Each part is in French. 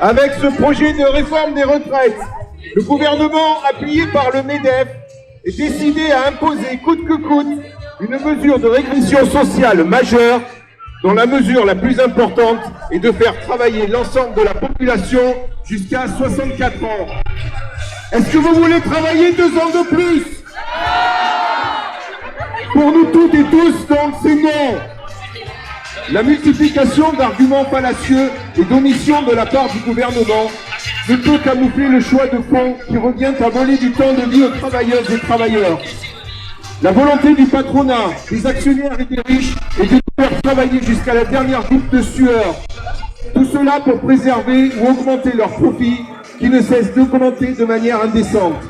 Avec ce projet de réforme des retraites, le gouvernement, appuyé par le MEDEF, est décidé à imposer coûte que coûte une mesure de régression sociale majeure, dont la mesure la plus importante est de faire travailler l'ensemble de la population jusqu'à 64 ans. Est-ce que vous voulez travailler 2 ans de plus? Pour nous toutes et tous, donc, c'est non. La multiplication d'arguments fallacieux et d'omissions de la part du gouvernement ne peut camoufler le choix de fond qui revient à voler du temps de vie aux travailleuses et travailleurs. La volonté du patronat, des actionnaires et des riches est de faire travailler jusqu'à la dernière goutte de sueur. Tout cela pour préserver ou augmenter leurs profits qui ne cessent d'augmenter de manière indécente.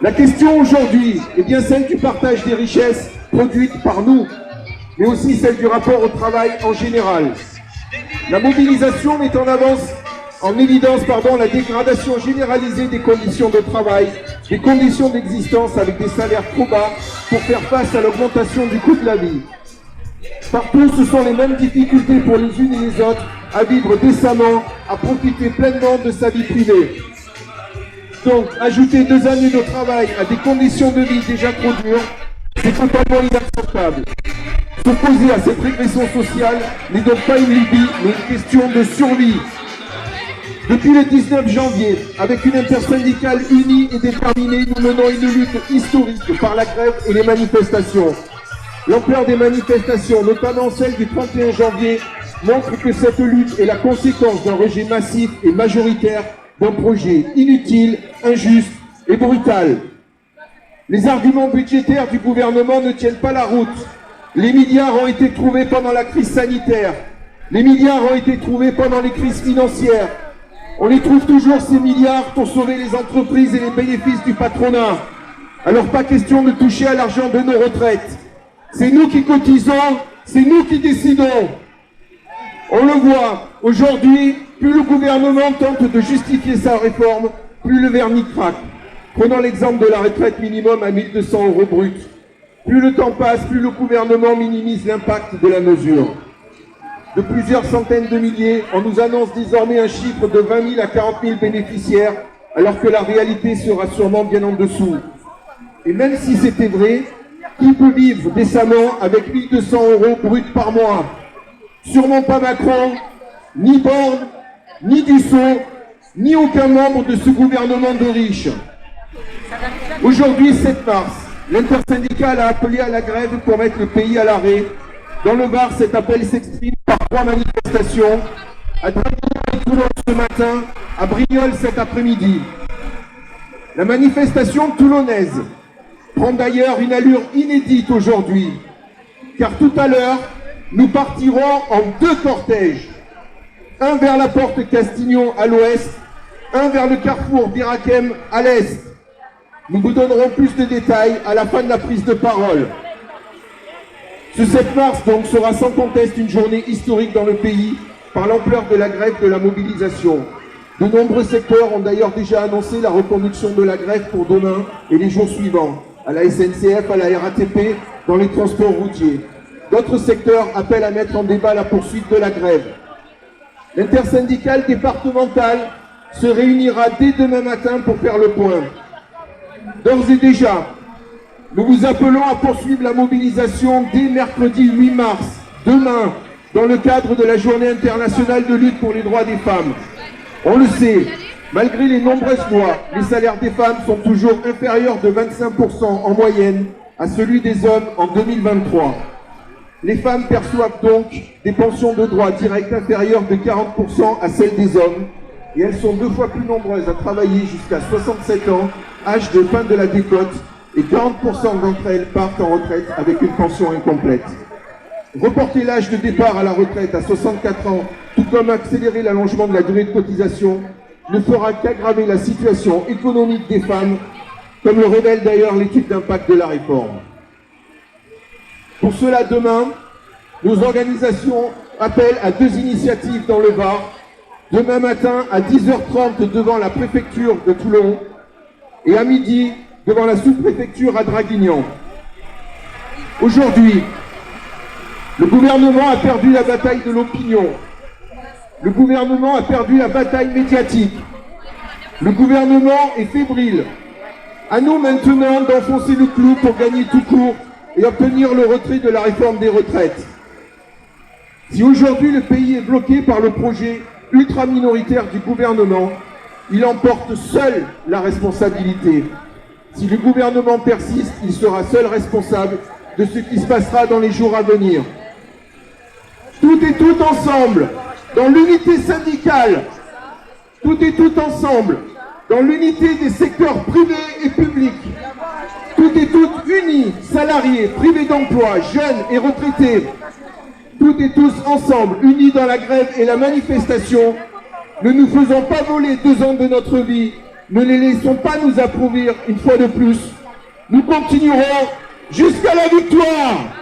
La question aujourd'hui est bien celle du partage des richesses produites par nous, mais aussi celle du rapport au travail en général. La mobilisation met en évidence la dégradation généralisée des conditions de travail, des conditions d'existence avec des salaires trop bas pour faire face à l'augmentation du coût de la vie. Partout, ce sont les mêmes difficultés pour les unes et les autres à vivre décemment, à profiter pleinement de sa vie privée. Donc, ajouter 2 années de travail à des conditions de vie déjà trop dures, c'est totalement inacceptable. S'opposer à cette régression sociale n'est donc pas une lubie, mais une question de survie. Depuis le 19 janvier, avec une intersyndicale unie et déterminée, nous menons une lutte historique par la grève et les manifestations. L'ampleur des manifestations, notamment celle du 31 janvier, montre que cette lutte est la conséquence d'un rejet massif et majoritaire d'un projet inutile, injuste et brutal. Les arguments budgétaires du gouvernement ne tiennent pas la route. Les milliards ont été trouvés pendant la crise sanitaire. Les milliards ont été trouvés pendant les crises financières. On les trouve toujours, ces milliards, pour sauver les entreprises et les bénéfices du patronat. Alors pas question de toucher à l'argent de nos retraites. C'est nous qui cotisons, c'est nous qui décidons. On le voit, aujourd'hui, plus le gouvernement tente de justifier sa réforme, plus le vernis craque. Prenons l'exemple de la retraite minimum à 1 200 € brut. Plus le temps passe, plus le gouvernement minimise l'impact de la mesure. De plusieurs centaines de milliers, on nous annonce désormais un chiffre de 20 000 à 40 000 bénéficiaires, alors que la réalité sera sûrement bien en dessous. Et même si c'était vrai, qui peut vivre décemment avec 1 200 € brut par mois? Sûrement pas Macron, ni Borne, ni Dussopt, ni aucun membre de ce gouvernement de riches. Aujourd'hui, 7 mars, l'intersyndicale a appelé à la grève pour mettre le pays à l'arrêt. Dans le Var, cet appel s'exprime par 3 manifestations. À Draguignan et Toulon ce matin, à Brignoles cet après-midi. La manifestation toulonnaise prend d'ailleurs une allure inédite aujourd'hui, car tout à l'heure, nous partirons en 2 cortèges. Un vers la porte Castignon à l'ouest, un vers le carrefour d'Irakem à l'est. Nous vous donnerons plus de détails à la fin de la prise de parole. Ce 7 mars donc sera sans conteste une journée historique dans le pays par l'ampleur de la grève de la mobilisation. De nombreux secteurs ont d'ailleurs déjà annoncé la reconduction de la grève pour demain et les jours suivants, à la SNCF, à la RATP, dans les transports routiers. D'autres secteurs appellent à mettre en débat la poursuite de la grève. L'intersyndicale départementale se réunira dès demain matin pour faire le point. D'ores et déjà, nous vous appelons à poursuivre la mobilisation dès mercredi 8 mars, demain, dans le cadre de la Journée internationale de lutte pour les droits des femmes. On le sait, malgré les nombreuses lois, les salaires des femmes sont toujours inférieurs de 25% en moyenne à celui des hommes en 2023. Les femmes perçoivent donc des pensions de droit direct inférieures de 40% à celles des hommes, et elles sont 2 fois plus nombreuses à travailler jusqu'à 67 ans, âge de fin de la décote, et 40% d'entre elles partent en retraite avec une pension incomplète. Reporter l'âge de départ à la retraite à 64 ans, tout comme accélérer l'allongement de la durée de cotisation, ne fera qu'aggraver la situation économique des femmes, comme le révèle d'ailleurs l'étude d'impact de la réforme. Pour cela, demain, nos organisations appellent à 2 initiatives dans le Var. Demain matin, à 10h30 devant la préfecture de Toulon et à midi devant la sous-préfecture à Draguignan. Aujourd'hui, le gouvernement a perdu la bataille de l'opinion. Le gouvernement a perdu la bataille médiatique. Le gouvernement est fébrile. À nous maintenant d'enfoncer le clou pour gagner tout court et obtenir le retrait de la réforme des retraites. Si aujourd'hui le pays est bloqué par le projet ultra-minoritaire du gouvernement, il en porte seul la responsabilité. Si le gouvernement persiste, il sera seul responsable de ce qui se passera dans les jours à venir. Tout et tout ensemble, dans l'unité syndicale, tout et tout ensemble, dans l'unité des secteurs privés et publics, tout et toutes unis, salariés, privés d'emploi, jeunes et retraités, toutes et tous ensemble, unis dans la grève et la manifestation, ne nous faisons pas voler 2 ans de notre vie, ne les laissons pas nous appauvrir une fois de plus. Nous continuerons jusqu'à la victoire.